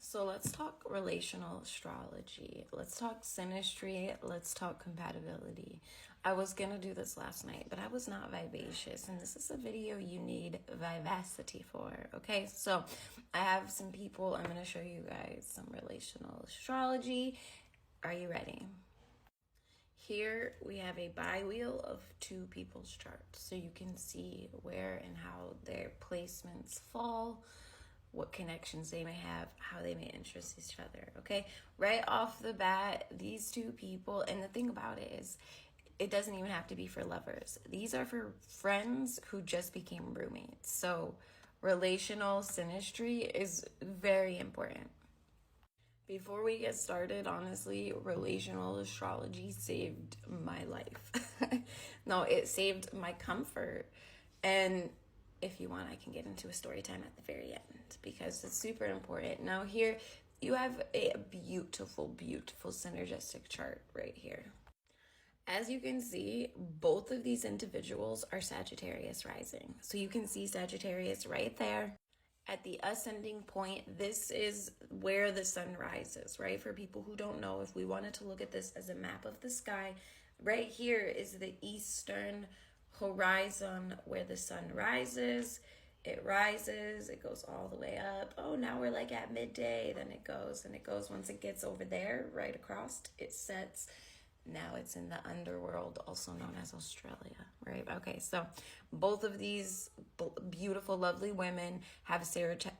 So let's talk relational astrology. Let's talk synastry. Let's talk compatibility. I was going to do this last night, but I was not vivacious. And this is a video you need vivacity for. Okay, so I have some people. I'm going to show you guys some relational astrology. Are you ready? Here we have a bi-wheel of two people's charts. So you can see where and how their placements fall, what connections they may have, how they may interest each other, okay? Right off the bat, these two people, and the thing about it is, it doesn't even have to be for lovers. These are for friends who just became roommates. So relational synastry is very important. Before we get started, honestly, relational astrology saved my life. No, it saved my comfort. And if you want, I can get into a story time at the very end because it's super important. Now here, you have a beautiful, beautiful synergistic chart right here. As you can see, both of these individuals are Sagittarius rising. So you can see Sagittarius right there. At the ascending point, this is where the sun rises, right? For people who don't know, if we wanted to look at this as a map of the sky, right here is the eastern horizon where the sun rises. It rises, it goes all the way up. Oh, now we're like at midday. Then it goes and it goes. Once it gets over there, right across, it sets. Now it's in the underworld, also known as Australia, right? Okay, so both of these beautiful, lovely women have Sagittarius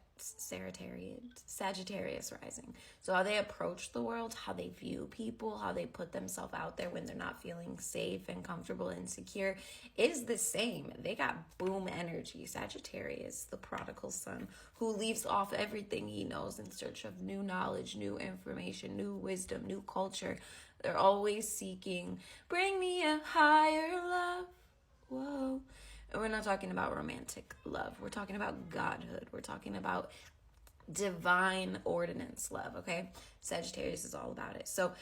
rising. So how they approach the world, how they view people, how they put themselves out there when they're not feeling safe and comfortable and secure is the same. They got boom energy. Sagittarius, the prodigal son, who leaves off everything he knows in search of new knowledge, new information, new wisdom, new culture. They're always seeking, bring me a higher love. Whoa. And we're not talking about romantic love. We're talking about godhood. We're talking about divine ordinance love, okay? Sagittarius is all about it. So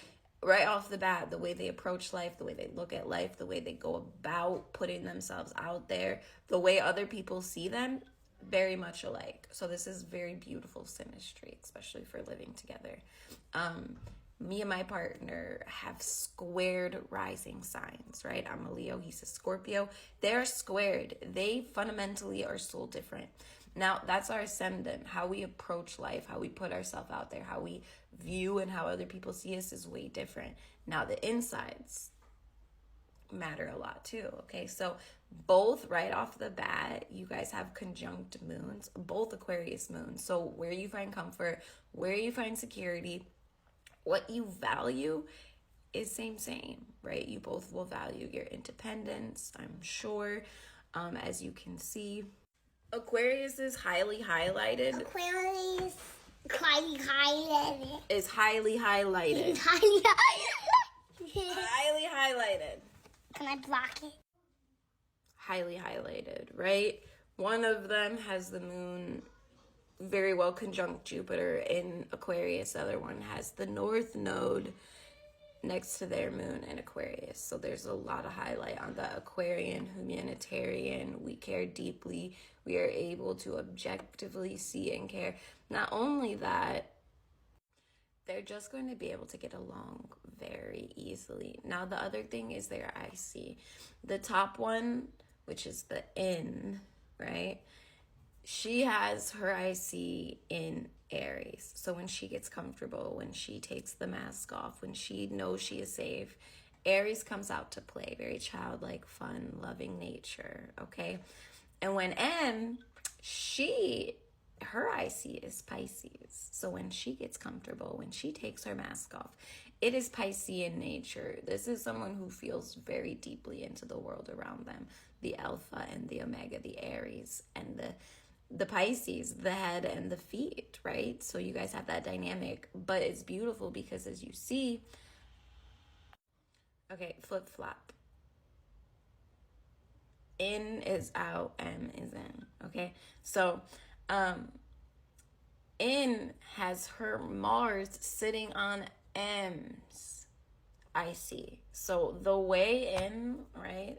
right off the bat, the way they approach life, the way they look at life, the way they go about putting themselves out there, the way other people see them, very much alike. So this is very beautiful synastry, especially for living together. Me and my partner have squared rising signs, right? I'm a Leo, he's a Scorpio. They're squared. They fundamentally are so different. Now, that's our ascendant. How we approach life, how we put ourselves out there, how we view and how other people see us is way different. Now, the insides matter a lot too, okay? So both right off the bat, you guys have conjunct moons, both Aquarius moons. So where you find comfort, where you find security, what you value is same, right? You both will value your independence, I'm sure, as you can see. Aquarius is highly highlighted. Aquarius highly highlighted. Is highly highlighted. Highly Highly highlighted. Can I block it? Highly highlighted, right? One of them has the moon very well conjunct Jupiter in Aquarius. The other one has the North Node next to their moon in Aquarius. So there's a lot of highlight on the Aquarian, humanitarian. We care deeply. We are able to objectively see and care. Not only that, they're just going to be able to get along very easily. Now, the other thing is their IC. The top one, which is the N, right? She has her IC in Aries. So when she gets comfortable, when she takes the mask off, when she knows she is safe, Aries comes out to play. Very childlike, fun, loving nature, okay? And when N, her IC is Pisces. So when she gets comfortable, when she takes her mask off, it is Piscean nature. This is someone who feels very deeply into the world around them. The Alpha and the Omega, the Aries and the Pisces, the head and the feet, right? So you guys have that dynamic, but it's beautiful because as you see, okay, flip-flop. In is out, M is in, okay? So, in has her Mars sitting on M's IC. So the way in, right,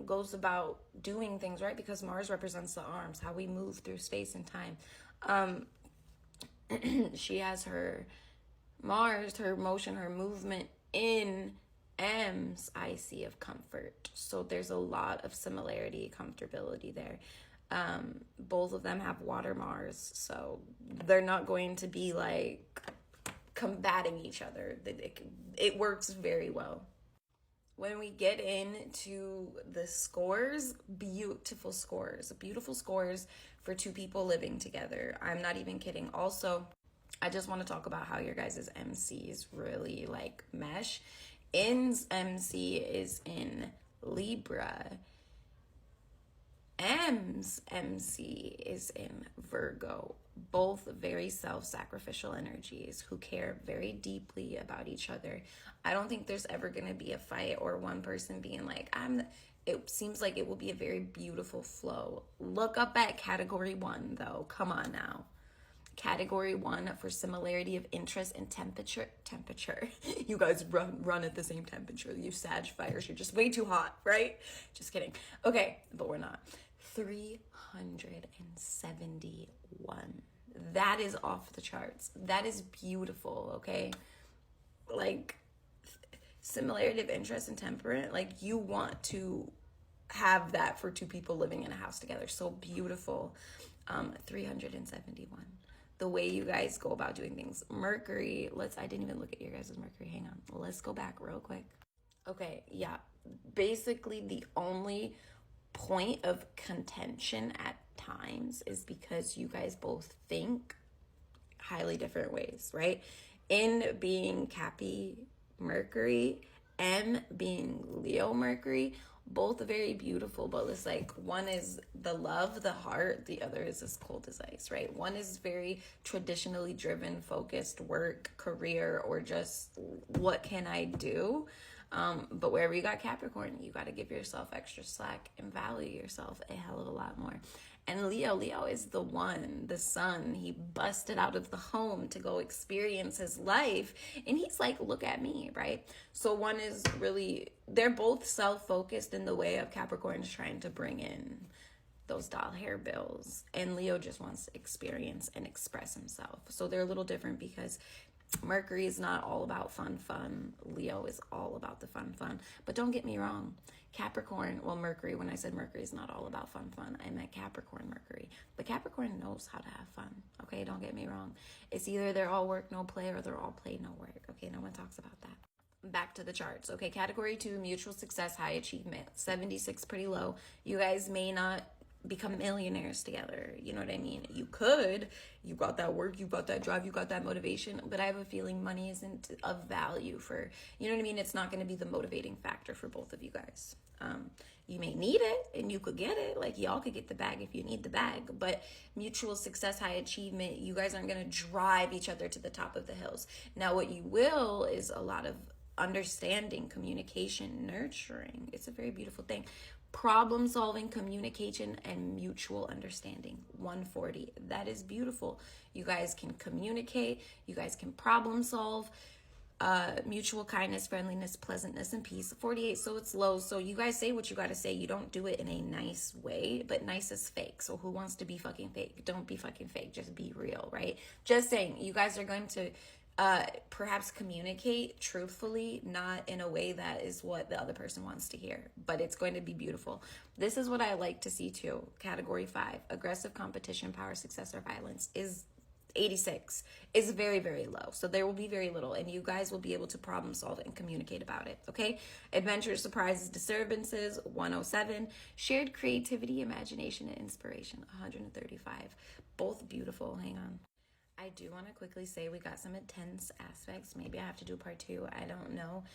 goes about doing things, right? Because Mars represents the arms, how we move through space and time. She has her Mars, her motion, her movement in M's IC of comfort. So there's a lot of similarity, comfortability there. Both of them have water Mars, so they're not going to be like combating each other. It works very well. When we get into the scores, beautiful scores for two people living together. I'm not even kidding. Also, I just want to talk about how your guys' MCs really like mesh. N's MC is in Libra. M's MC is in Virgo. Both very self-sacrificial energies who care very deeply about each other. I don't think there's ever going to be a fight or one person being like, it seems like it will be a very beautiful flow. Look up at category 1 though. Come on now. Category 1 for similarity of interest and temperature. You guys run at the same temperature. You Sag fires. You're just way too hot, right? Just kidding. Okay, but we're not. 371. That is off the charts. That is beautiful, okay? Like, similarity of interest and temperament, like, you want to have that for two people living in a house together. So beautiful. 371. The way you guys go about doing things. Mercury, I didn't even look at your guys' Mercury. Hang on. Let's go back real quick. Okay, yeah. Basically, the only point of contention at times is because you guys both think highly different ways, right? N being Cappy Mercury, M being Leo Mercury, both very beautiful, but it's like one is the love, the heart, the other is as cold as ice, right? One is very traditionally driven, focused, work, career, or just what can I do? But wherever you got Capricorn, you got to give yourself extra slack and value yourself a hell of a lot more. And Leo is the one, the sun. He busted out of the home to go experience his life. And he's like, look at me, right? So one is really, they're both self-focused in the way of Capricorn's trying to bring in those doll hair bills. And Leo just wants to experience and express himself. So they're a little different because Mercury is not all about fun. Leo is all about the fun. But don't get me wrong. Capricorn, well, Mercury, when I said Mercury is not all about fun, I meant Capricorn Mercury. But Capricorn knows how to have fun, okay? Don't get me wrong. It's either they're all work, no play, or they're all play, no work, okay? No one talks about that. Back to the charts, okay? Category 2, mutual success, high achievement. 76, pretty low. You guys may not become millionaires together. You know what I mean? You could. You got that work, you got that drive, you got that motivation, but I have a feeling money isn't of value for, you know what I mean? It's not going to be the motivating factor for both of you guys. You may need it and you could get it. Like, y'all could get the bag if you need the bag, but mutual success, high achievement, you guys aren't going to drive each other to the top of the hills. Now, what you will is a lot of understanding, communication, nurturing. It's a very beautiful thing. Problem solving, communication, and mutual understanding. 140. That is beautiful. You guys can communicate. You guys can problem solve. Mutual kindness, friendliness, pleasantness, and peace. 48. So it's low. So you guys say what you got to say. You don't do it in a nice way, but nice is fake. So who wants to be fucking fake? Don't be fucking fake. Just be real, right? Just saying, you guys are going to perhaps communicate truthfully, not in a way that is what the other person wants to hear, but it's going to be beautiful. This is what I like to see too. Category 5, aggressive competition, power, success, or violence is 86, is very, very low. So there will be very little, and you guys will be able to problem solve and communicate about it, okay? Adventure, surprises, disturbances, 107. Shared creativity, imagination, and inspiration, 135. Both beautiful. Hang on. I do want to quickly say we got some intense aspects. Maybe I have to do part 2. I don't know.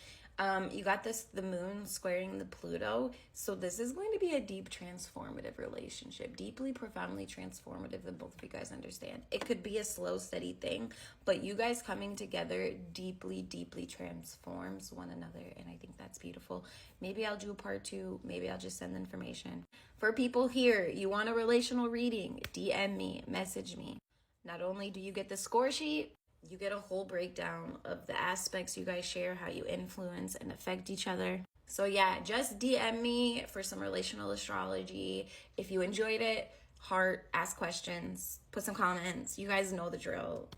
You got the moon squaring the Pluto. So this is going to be a deep transformative relationship. Deeply, profoundly transformative that both of you guys understand. It could be a slow, steady thing, but you guys coming together deeply, deeply transforms one another. And I think that's beautiful. Maybe I'll do part 2. Maybe I'll just send information. For people here, you want a relational reading, DM me, message me. Not only do you get the score sheet, you get a whole breakdown of the aspects you guys share, how you influence and affect each other. So yeah, just DM me for some relational astrology. If you enjoyed it, heart, ask questions, put some comments. You guys know the drill.